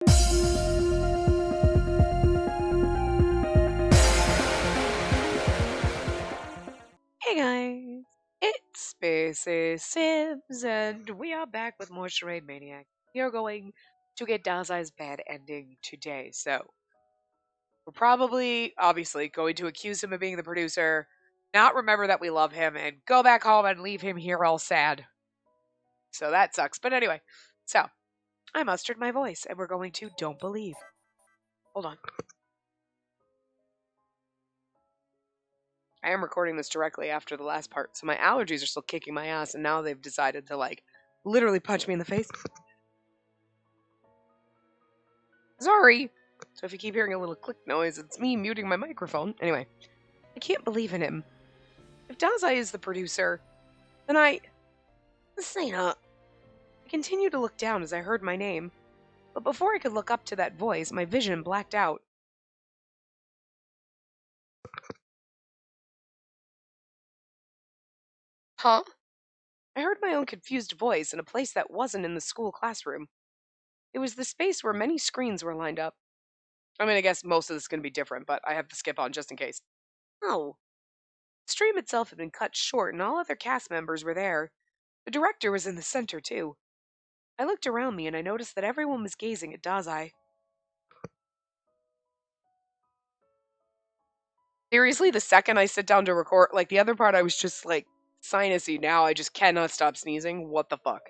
Hey guys, it's Spacey Sims, and we are back with more Charade Maniacs. We are going to get Dazai's bad ending today, so we're probably, obviously, going to accuse him of being the producer, not remember that we love him, and go back home and leave him here all sad. So that sucks. But anyway, so I mustered my voice, and we're going to Don't Believe. Hold on. I am recording this directly after the last part, so my allergies are still kicking my ass, and now they've decided to, literally punch me in the face. Sorry! So if you keep hearing a little click noise, it's me muting my microphone. Anyway, I can't believe in him. If Dazai is the producer, then This ain't up. I continued to look down as I heard my name, but before I could look up to that voice, my vision blacked out. Huh? I heard my own confused voice in a place that wasn't in the school classroom. It was the space where many screens were lined up. I mean, I guess most of this is going to be different, but I have to skip on just in case. Oh. The stream itself had been cut short, and all other cast members were there. The director was in the center, too. I looked around me, and I noticed that everyone was gazing at Dazai. Seriously, the second I sit down to record, the other part I was just, sinusy. Now I just cannot stop sneezing. What the fuck?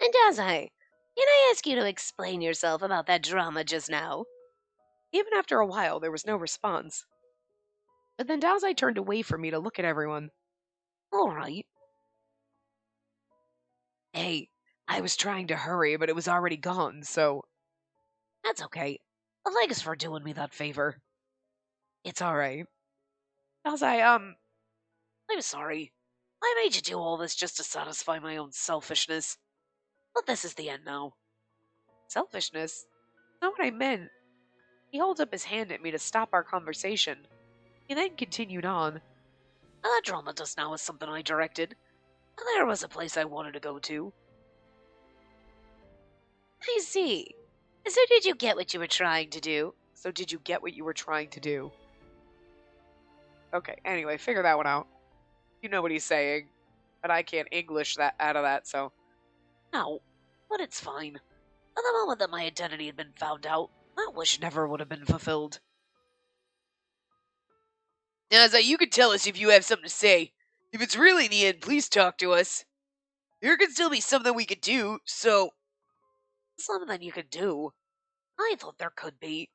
And Dazai, can I ask you to explain yourself about that drama just now? Even after a while, there was no response. But then Dazai turned away from me to look at everyone. All right. Hey, I was trying to hurry, but it was already gone, so... That's okay. Thanks for doing me that favor. It's alright. Dazai, I'm sorry. I made you do all this just to satisfy my own selfishness. But this is the end now. Selfishness? Not what I meant. He holds up his hand at me to stop our conversation. He then continued on. That drama just now is something I directed. There was a place I wanted to go to. I see. So did you get what you were trying to do? So did you get what you were trying to do? Okay, anyway, figure that one out. You know what he's saying. But I can't English that out of that, so... No, but it's fine. At the moment that my identity had been found out, that wish never would have been fulfilled. Dazai, you can tell us if you have something to say. If it's really the end, please talk to us. There could still be something we could do, so... Something you could do? I thought there could be.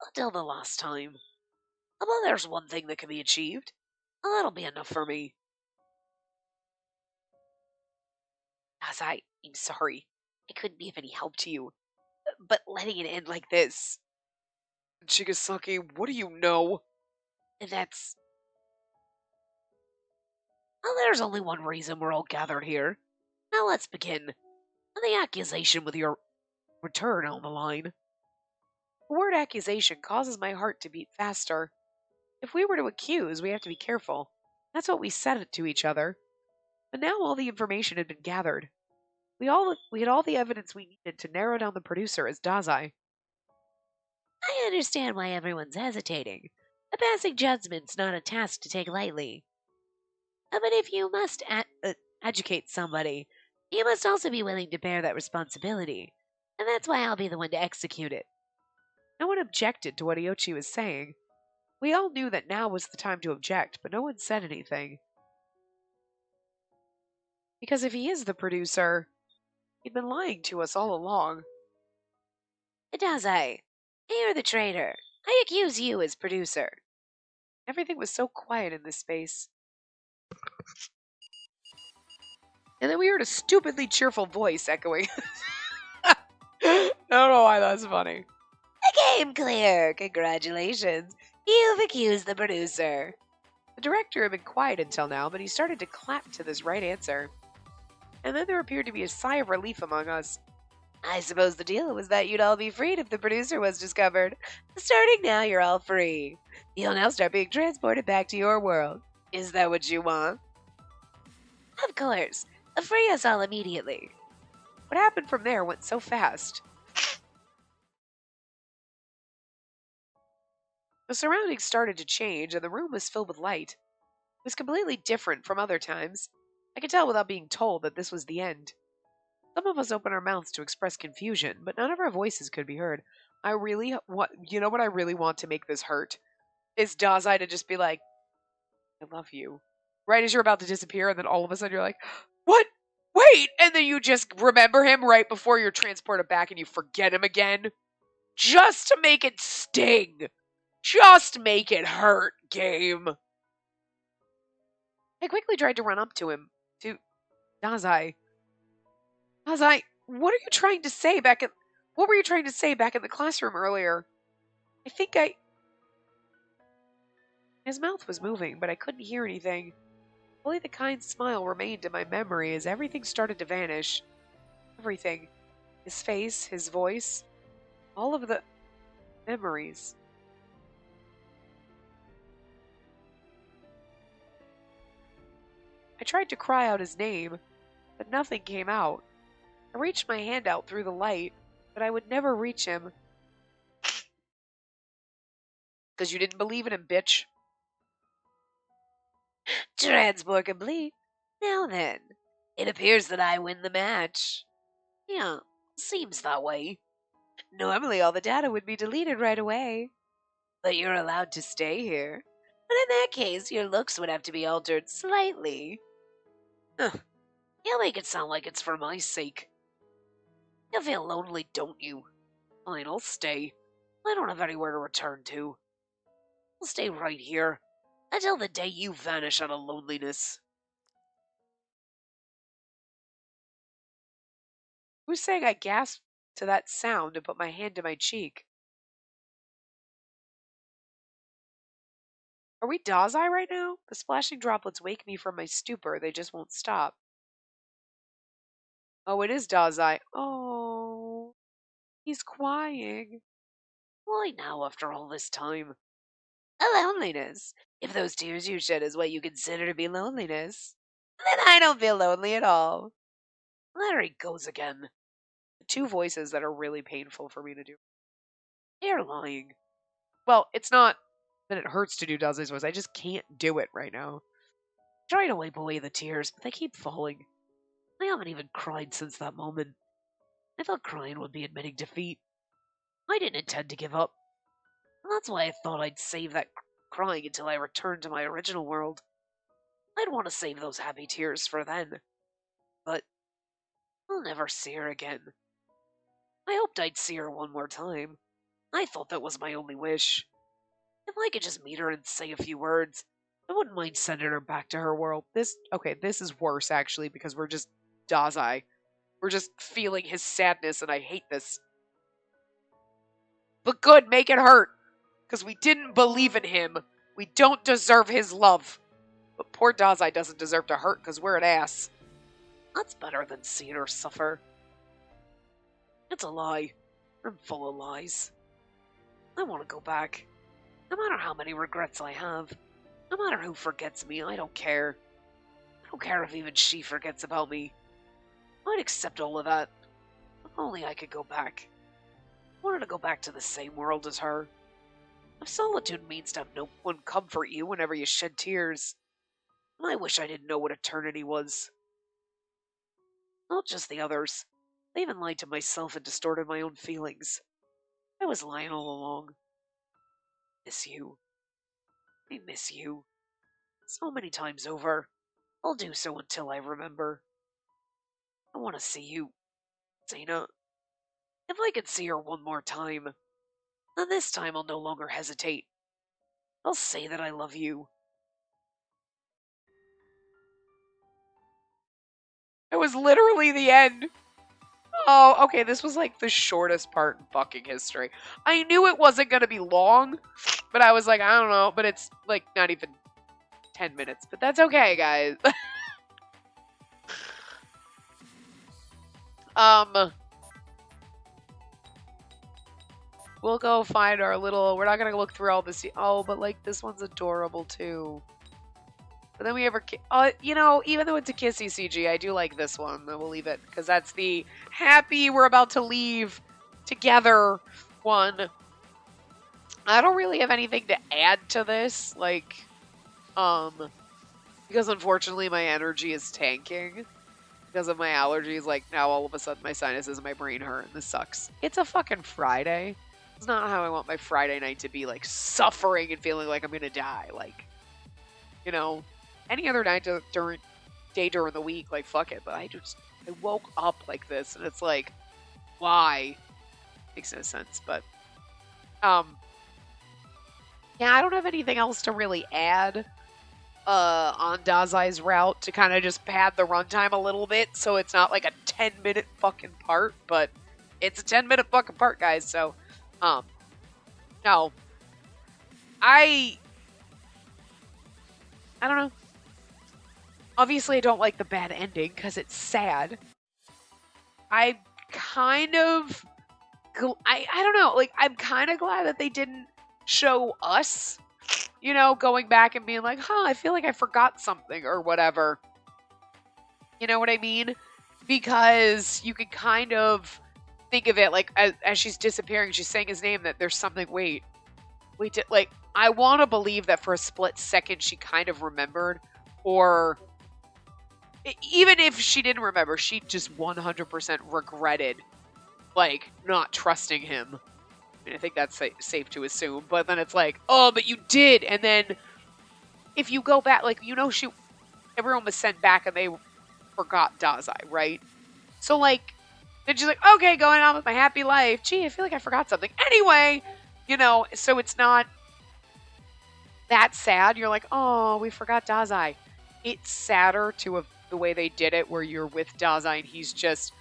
Until the last time. But there's one thing that can be achieved. That'll be enough for me. Dazai, I'm sorry. I couldn't be of any help to you. But letting it end like this... Chigasaki, what do you know? That's... Well, there's only one reason we're all gathered here. Now let's begin. The accusation with your return on the line. The word accusation causes my heart to beat faster. If we were to accuse, we have to be careful. That's what we said to each other. But now all the information had been gathered. We had all the evidence we needed to narrow down the producer as Dazai. I understand why everyone's hesitating. A passing judgment's not a task to take lightly. But if you must educate somebody, you must also be willing to bear that responsibility. And that's why I'll be the one to execute it. No one objected to what Iochi was saying. We all knew that now was the time to object, but no one said anything. Because if he is the producer, he'd been lying to us all along. Dazai, you're the traitor. I accuse you as producer. Everything was so quiet in this space. And then we heard a stupidly cheerful voice echoing. I don't know why that's funny. The game clear. Congratulations. You've accused the producer. The director had been quiet until now, but he started to clap to this right answer. And then there appeared to be a sigh of relief among us. I suppose the deal was that you'd all be freed if the producer was discovered. Starting now, you're all free. You'll now start being transported back to your world. Is that what you want? Of course. Free us all immediately. What happened from there went so fast. The surroundings started to change, and the room was filled with light. It was completely different from other times. I could tell without being told that this was the end. Some of us opened our mouths to express confusion, but none of our voices could be heard. I really want, you know what I really want to make this hurt? Is Dazai to just be like, I love you. Right as you're about to disappear, and then all of a sudden you're like, what? Wait! And then you just remember him right before you're transported back and you forget him again. Just to make it sting. Just make it hurt, game. I quickly tried to run up to him. To Dazai. Dazai, what are you trying to say back in... What were you trying to say back in the classroom earlier? I think I... His mouth was moving, but I couldn't hear anything. Only the kind smile remained in my memory as everything started to vanish. Everything. His face, his voice, all of the memories. I tried to cry out his name, but nothing came out. I reached my hand out through the light, but I would never reach him. Because you didn't believe in him, bitch. Transborkably. Now then, it appears that I win the match. Yeah, seems that way. Normally all the data would be deleted right away. But you're allowed to stay here. But in that case, your looks would have to be altered slightly. You make it sound like it's for my sake. You feel lonely, don't you? Fine, I'll stay. I don't have anywhere to return to. I'll stay right here until the day you vanish out of loneliness. Who's saying I gasped to that sound and put my hand to my cheek? Are we Dazai right now? The splashing droplets wake me from my stupor. They just won't stop. Oh, it is Dazai. Oh, he's crying. Why now, after all this time? A loneliness. If those tears you shed is what you consider to be loneliness, then I don't feel lonely at all. There he goes again. The two voices that are really painful for me to do. You're lying. Well, it's not that it hurts to do Dazai's voice. I just can't do it right now. Try to wipe away the tears, but they keep falling. I haven't even cried since that moment. I thought crying would be admitting defeat. I didn't intend to give up. And that's why I thought I'd save that crying until I returned to my original world. I'd want to save those happy tears for then. But I'll never see her again. I hoped I'd see her one more time. I thought that was my only wish. If I could just meet her and say a few words, I wouldn't mind sending her back to her world. This is worse actually because we're just Dazai. We're just feeling his sadness and I hate this. But good, make it hurt. Because we didn't believe in him. We don't deserve his love. But poor Dazai doesn't deserve to hurt because we're an ass. That's better than seeing her suffer. It's a lie. I'm full of lies. I want to go back. No matter how many regrets I have. No matter who forgets me, I don't care. I don't care if even she forgets about me. I'd accept all of that. If only I could go back. I wanted to go back to the same world as her. If solitude means to have no one comfort you whenever you shed tears, I wish I didn't know what eternity was. Not just the others. I even lied to myself and distorted my own feelings. I was lying all along. Miss you. I miss you. So many times over. I'll do so until I remember. I want to see you, Zena. If I could see her one more time, then this time I'll no longer hesitate. I'll say that I love you. It was literally the end. Oh, okay, this was like the shortest part in fucking history. I knew it wasn't going to be long, but I was like, I don't know, but it's like not even 10 minutes, but that's okay, guys. We'll go find our little, we're not going to look through all this. Oh, but like this one's adorable too. But then we ever, even though it's a kissy CG, I do like this one. We'll leave it because that's the happy we're about to leave together one. I don't really have anything to add to this, because unfortunately my energy is tanking because of my allergies. Like now, all of a sudden, my sinuses and my brain hurt, and this sucks. It's a fucking Friday. It's not how I want my Friday night to be, like suffering and feeling like I'm gonna die. Like, any other night during the week, like fuck it. But I woke up like this, and it's like, why? Makes no sense. But yeah, I don't have anything else to really add on Dazai's route to kind of just pad the runtime a little bit, so it's not like a 10-minute fucking part, but it's a 10-minute fucking part, guys. So, no, I don't know. Obviously, I don't like the bad ending because it's sad. I kind of, I don't know. Like, I'm kind of glad that they didn't show us, going back and being like, I feel like I forgot something or whatever. You know what I mean? Because you can kind of think of it like as she's disappearing, she's saying his name, that there's something, wait, like, I want to believe that for a split second she kind of remembered, or even if she didn't remember, she just 100% regretted, like, not trusting him. I mean, I think that's safe to assume, but then it's like, oh, but you did, and then if you go back, like, everyone was sent back and they forgot Dazai, right? So, like, then she's like, okay, going on with my happy life. Gee, I feel like I forgot something. Anyway, so it's not that sad. You're like, oh, we forgot Dazai. It's sadder the way they did it, where you're with Dazai and he's just,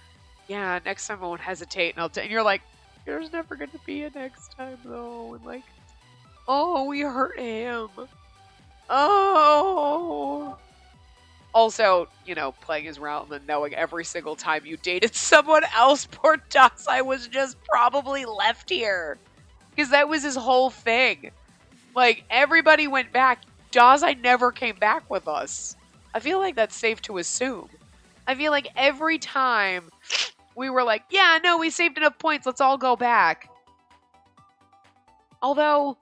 yeah, next time I won't hesitate, and you're like, there's never going to be a next time, though. And like, oh, we hurt him. Oh. Also, playing his route and then knowing every single time you dated someone else, poor Dazai was just probably left here. Because that was his whole thing. Like, everybody went back. Dazai never came back with us. I feel like that's safe to assume. I feel like every time we were like, yeah, no, we saved enough points, let's all go back. Although,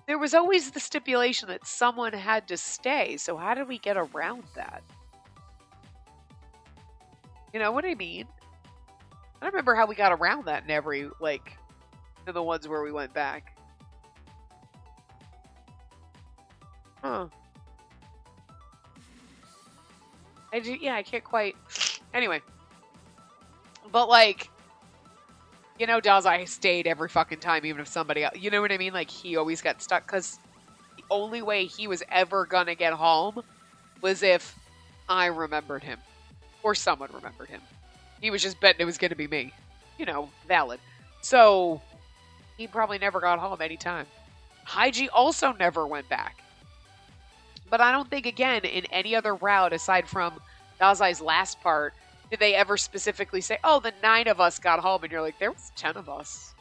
there was always the stipulation that someone had to stay, so how did we get around that? You know what I mean? I don't remember how we got around that in every, like, in the ones where we went back. Huh. I can't quite. Anyway. But, like, Dazai stayed every fucking time, even if somebody else, you know what I mean? Like, he always got stuck, because the only way he was ever gonna get home was if I remembered him. Or someone remembered him. He was just betting it was gonna be me. Valid. So, he probably never got home anytime. Haiji also never went back. But I don't think, again, in any other route aside from Dazai's last part, did they ever specifically say, oh, the 9 of us got home, and you're like, there was 10 of us.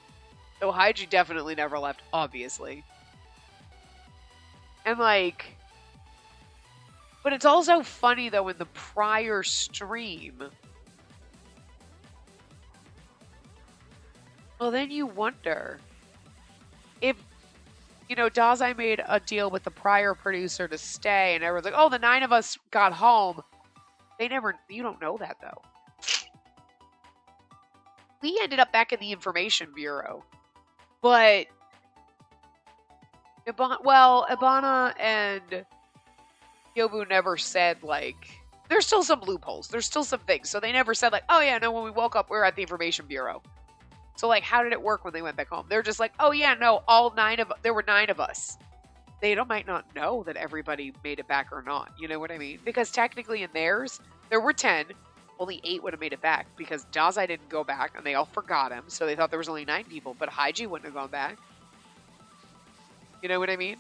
So Haiji definitely never left, obviously. And, like, but it's also funny, though, in the prior stream, well, then you wonder if, Dazai made a deal with the prior producer to stay, and everyone's like, oh, the 9 of us got home. You don't know that, though. We ended up back in the Information Bureau. But, Ibana and Yobu never said, like, there's still some loopholes. There's still some things. So they never said, like, oh, yeah, no, when we woke up, we were at the Information Bureau. So, like, how did it work when they went back home? They're just like, oh, yeah, no, there were 9 of us. They might not know that everybody made it back or not. You know what I mean? Because technically in theirs, there were 10. Only 8 would have made it back because Dazai didn't go back and they all forgot him. So they thought there was only 9 people, but Haiji wouldn't have gone back. You know what I mean?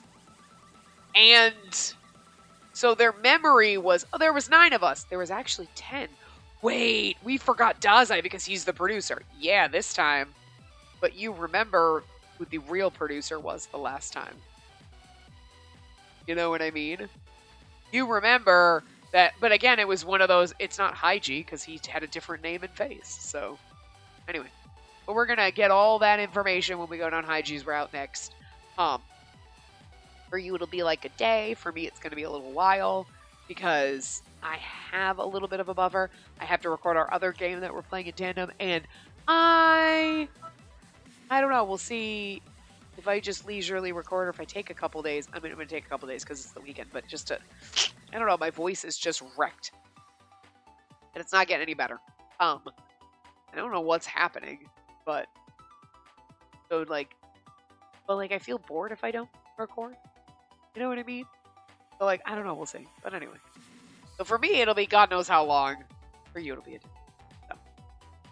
And so their memory was, oh, there was 9 of us. There was actually 10. Wait, we forgot Dazai because he's the producer. Yeah, this time. But you remember who the real producer was the last time. You know what I mean? You remember that, but again, it was one of those, it's not Hygie because he had a different name and face. So, anyway. But we're going to get all that information when we go down Hygie's route next. For you, it'll be like a day. For me, it's going to be a little while because I have a little bit of a buffer. I have to record our other game that we're playing in tandem, and I don't know. We'll see if I just leisurely record or if I take a couple days. I mean, I'm going to take a couple days because it's the weekend, but just to, I don't know. My voice is just wrecked, and it's not getting any better. I don't know what's happening, but so like I feel bored if I don't record. You know what I mean? So like, I don't know. We'll see. But anyway, so for me, it'll be God knows how long. For you, it'll be a day. So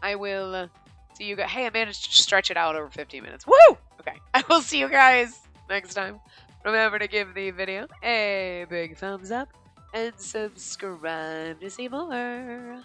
I will see you guys. Hey, I managed to stretch it out over 15 minutes. Woo! Okay. I will see you guys next time. Remember to give the video a big thumbs up and subscribe to see more.